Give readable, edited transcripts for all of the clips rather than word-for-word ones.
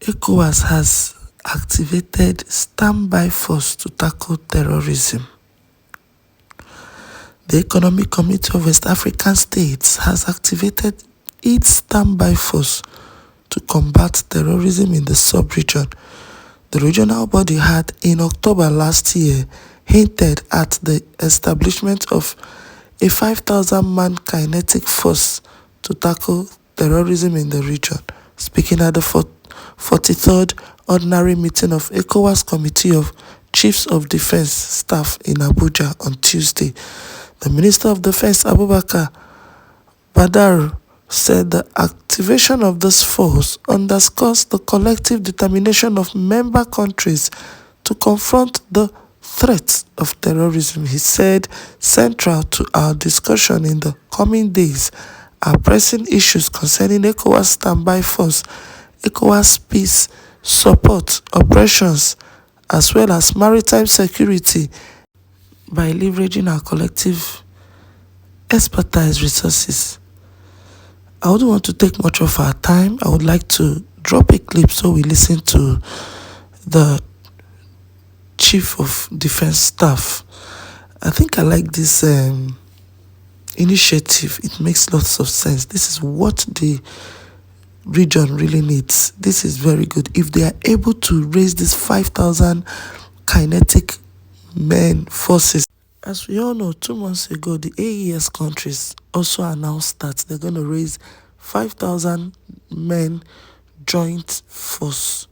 ECOWAS has activated standby force to tackle terrorism. The Economic Committee of West African States has activated its standby force to combat terrorism in the sub-region. The regional body had, in October last year, hinted at the establishment of a 5,000-man kinetic force to tackle terrorism in the region. Speaking at the 43rd Ordinary Meeting of ECOWAS Committee of Chiefs of Defense Staff in Abuja on Tuesday, the Minister of Defense, Abubakar Badar, said the activation of this force underscores the collective determination of member countries to confront the threats of terrorism. He said central to our discussion in the coming days are pressing issues concerning ECOWAS standby force, ECOWAS peace support operations, as well as maritime security by leveraging our collective expertise resources. I wouldn't want to take much of our time. I would like to drop a clip so we listen to the Chief of Defense Staff. I think I like this initiative. It makes lots of sense. This is what the region really needs. This is very good. If they are able to raise this 5,000 kinetic men forces. As we all know, 2 months ago, the AES countries also announced that they're going to raise 5,000 men joint force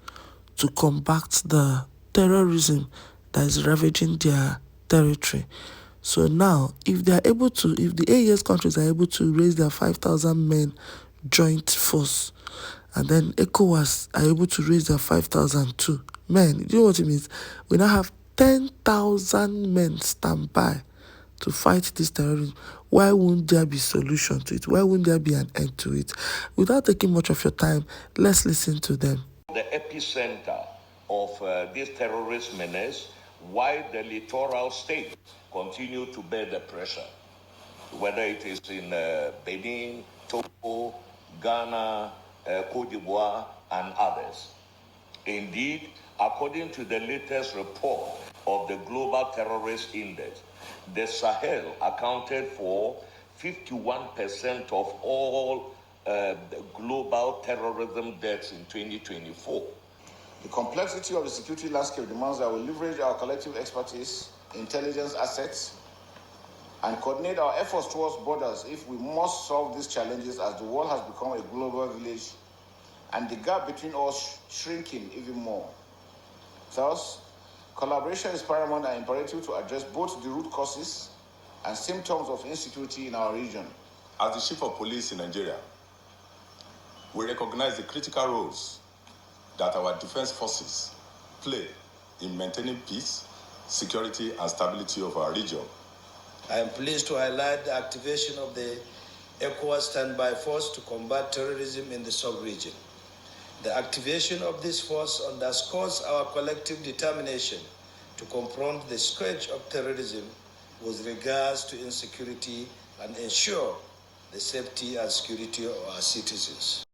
to combat the terrorism that is ravaging their territory. So now, if the AES countries are able to raise their 5,000 men joint force, and then ECOWAS are able to raise their 5,000 too, men, you know what it means? We now have 10,000 men stand by to fight this terrorism. Why won't there be solution to it? Why won't there be an end to it? Without taking much of your time, let's listen to them. The epicenter of this terrorist menace, why the littoral states continue to bear the pressure, whether it is in Benin, Togo, Ghana, Cote d'Ivoire, and others. Indeed, according to the latest report of the Global Terrorist Index, the Sahel accounted for 51% of all global terrorism deaths in 2024. The complexity of the security landscape demands that we leverage our collective expertise, intelligence assets, and coordinate our efforts towards borders if we must solve these challenges as the world has become a global village and the gap between us shrinking even more. Thus, collaboration is paramount and imperative to address both the root causes and symptoms of insecurity in our region. As the Chief of Police in Nigeria, we recognize the critical roles that our defense forces play in maintaining peace, security, and stability of our region. I am pleased to highlight the activation of the ECOWAS standby force to combat terrorism in the sub-region. The activation of this force underscores our collective determination to confront the scourge of terrorism with regards to insecurity and ensure the safety and security of our citizens.